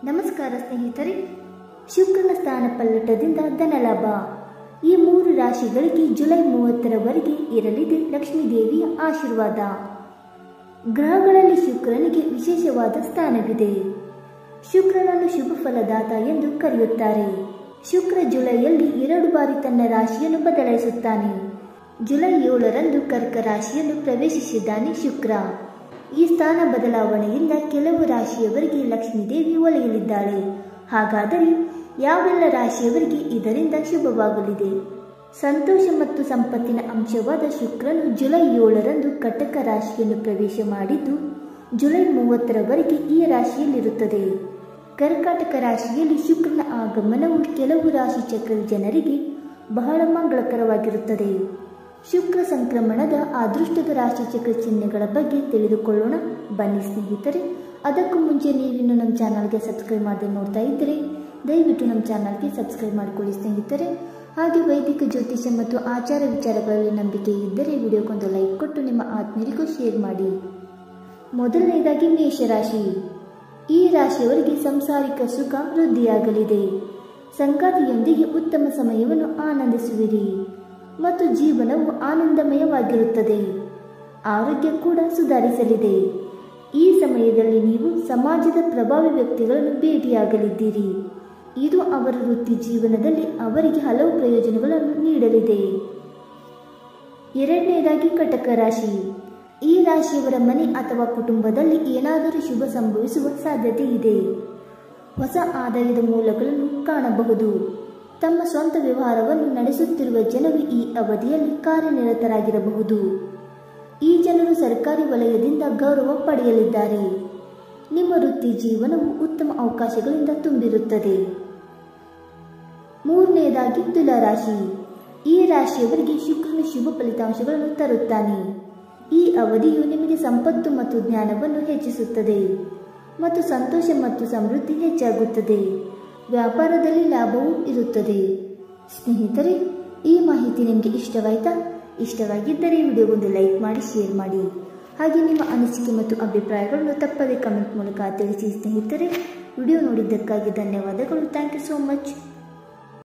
ನಮಸ್ಕಾರ ಸ್ನೇಹಿತರೆ. ಶುಕ್ರನ ಸ್ಥಾನ ಪಲ್ಲಟದಿಂದ ಧನಲಾಭ. ಈ 3 ರಾಶಿಗಳಿಗೆ ಜುಲೈ 30ರವರೆಗೆ ಇರಲಿದೆ ಲಕ್ಷ್ಮೀ ದೇವಿಯ ಆಶೀರ್ವಾದ. ಗ್ರಹಗಳಲ್ಲಿ ಶುಕ್ರನಿಗೆ ವಿಶೇಷವಾದ ಸ್ಥಾನವಿದೆ. ಶುಕ್ರನನ್ನು ಶುಭ ಫಲದಾತ ಎಂದು ಕರೆಯುತ್ತಾರೆ. ಶುಕ್ರ ಜುಲೈಯಲ್ಲಿ 2 ಬಾರಿ ತನ್ನ ರಾಶಿಯನ್ನು ಬದಲಾಯಿಸುತ್ತಾನೆ. ಜುಲೈ 7ರಂದು ಕರ್ಕ ರಾಶಿಯನ್ನು ಪ್ರವೇಶಿಸಿದ್ದಾನೆ ಶುಕ್ರ. ಈ ಸ್ಥಾನ ಬದಲಾವಣೆಯಿಂದ ಕೆಲವು ರಾಶಿಯವರಿಗೆ ಲಕ್ಷ್ಮೀದೇವಿ ಒಲಿಯಲಿದ್ದಾಳೆ. ಹಾಗಾದರೆ ಯಾವೆಲ್ಲ ರಾಶಿಯವರಿಗೆ ಇದರಿಂದ ಶುಭವಾಗಲಿದೆ? ಸಂತೋಷ ಮತ್ತು ಸಂಪತ್ತಿನ ಅಂಶವಾದ ಶುಕ್ರನು ಜುಲೈ 7ರಂದು ಕಟಕ ರಾಶಿಯನ್ನು ಪ್ರವೇಶ ಮಾಡಿದ್ದು ಜುಲೈ 30ರವರೆಗೆ ಈ ರಾಶಿಯಲ್ಲಿರುತ್ತದೆ. ಕರ್ಕಾಟಕ ರಾಶಿಯಲ್ಲಿ ಶುಕ್ರನ ಆಗಮನವು ಕೆಲವು ರಾಶಿ ಚಕ್ರದ ಜನರಿಗೆ ಬಹಳ ಮಂಗಳಕರವಾಗಿರುತ್ತದೆ. ಶುಕ್ರ ಸಂಕ್ರಮಣದ ಅದೃಷ್ಟದ ರಾಶಿಚಕ್ರ ಚಿಹ್ನೆಗಳ ಬಗ್ಗೆ ತಿಳಿದುಕೊಳ್ಳೋಣ ಬನ್ನಿ ಸ್ನೇಹಿತರೆ. ಅದಕ್ಕೂ ಮುಂಚೆ ನೀವಿನ್ನು ನಮ್ಮ ಚಾನಲ್ಗೆ ಸಬ್ಸ್ಕ್ರೈಬ್ ಮಾಡದೆ ನೋಡ್ತಾ ಇದ್ದರೆ ದಯವಿಟ್ಟು ನಮ್ಮ ಚಾನಲ್ಗೆ ಸಬ್ಸ್ಕ್ರೈಬ್ ಮಾಡಿಕೊಳ್ಳಿ ಸ್ನೇಹಿತರೆ. ಹಾಗೆ ವೈದಿಕ ಜ್ಯೋತಿಷ್ಯ ಮತ್ತು ಆಚಾರ ವಿಚಾರಗಳಲ್ಲಿ ನಂಬಿಕೆ ಇದ್ದರೆ ವಿಡಿಯೋಗೊಂದು ಲೈಕ್ ಕೊಟ್ಟು ನಿಮ್ಮ ಆತ್ಮೀಯರಿಗೂ ಶೇರ್ ಮಾಡಿ. ಮೊದಲನೇದಾಗಿ ಮೇಷರಾಶಿ. ಈ ರಾಶಿಯವರಿಗೆ ಸಂಸಾರಿಕ ಸುಖ ವೃದ್ಧಿಯಾಗಲಿದೆ. ಸಂಗಾತಿಯೊಂದಿಗೆ ಉತ್ತಮ ಸಮಯವನ್ನು ಆನಂದಿಸುವಿರಿ ಮತ್ತು ಜೀವನವು ಆನಂದಮಯವಾಗಿರುತ್ತದೆ. ಆರೋಗ್ಯ ಕೂಡ ಸುಧಾರಿಸಲಿದೆ. ಈ ಸಮಯದಲ್ಲಿ ನೀವು ಸಮಾಜದ ಪ್ರಭಾವಿ ವ್ಯಕ್ತಿಗಳನ್ನು ಭೇಟಿಯಾಗಲಿದ್ದೀರಿ. ಇದು ಅವರ ವೃತ್ತಿ ಜೀವನದಲ್ಲಿ ಅವರಿಗೆ ಹಲವು ಪ್ರಯೋಜನಗಳನ್ನು ನೀಡಲಿದೆ. ಎರಡನೇದಾಗಿ ಕಟಕ ರಾಶಿ. ಈ ರಾಶಿಯವರ ಮನೆ ಅಥವಾ ಕುಟುಂಬದಲ್ಲಿ ಏನಾದರೂ ಶುಭ ಸಂಭವಿಸುವ ಸಾಧ್ಯತೆ ಇದೆ. ಹೊಸ ಆದಾಯದ ಮೂಲಗಳನ್ನು ಕಾಣಬಹುದು. ತಮ್ಮ ಸ್ವಂತ ವ್ಯವಹಾರವನ್ನು ನಡೆಸುತ್ತಿರುವ ಜನರು ಈ ಅವಧಿಯಲ್ಲಿ ಕಾರ್ಯನಿರತರಾಗಿರಬಹುದು. ಈ ಜನರು ಸರ್ಕಾರಿ ವಲಯದಿಂದ ಗೌರವ ಪಡೆಯಲಿದ್ದಾರೆ. ನಿಮ್ಮ ವೃತ್ತಿ ಜೀವನವು ಉತ್ತಮ ಅವಕಾಶಗಳಿಂದ ತುಂಬಿರುತ್ತದೆ. ಮೂರನೆಯದಾಗಿ ತುಲಾರಾಶಿ. ಈ ರಾಶಿಯವರಿಗೆ ಶುಕ್ರನು ಶುಭ ಫಲಿತಾಂಶಗಳನ್ನು ತರುತ್ತಾನೆ. ಈ ಅವಧಿಯು ನಿಮಗೆ ಸಂಪತ್ತು ಮತ್ತು ಜ್ಞಾನವನ್ನು ಹೆಚ್ಚಿಸುತ್ತದೆ ಮತ್ತು ಸಂತೋಷ ಮತ್ತು ಸಮೃದ್ಧಿ ಹೆಚ್ಚಾಗುತ್ತದೆ. ವ್ಯಾಪಾರದಲ್ಲಿ ಲಾಭವೂ ಇರುತ್ತದೆ. ಸ್ನೇಹಿತರೆ, ಈ ಮಾಹಿತಿ ನಿಮಗೆ ಇಷ್ಟವಾಯ್ತಾ? ಇಷ್ಟವಾಗಿದ್ದರೆ ವಿಡಿಯೋಗೊಂದು ಲೈಕ್ ಮಾಡಿ, ಶೇರ್ ಮಾಡಿ. ಹಾಗೆ ನಿಮ್ಮ ಅನಿಸಿಕೆ ಮತ್ತು ಅಭಿಪ್ರಾಯಗಳನ್ನು ತಪ್ಪದೇ ಕಮೆಂಟ್ ಮೂಲಕ ತಿಳಿಸಿ ಸ್ನೇಹಿತರೆ. ವಿಡಿಯೋ ನೋಡಿದ್ದಕ್ಕಾಗಿ ಧನ್ಯವಾದಗಳು. Thank you so much.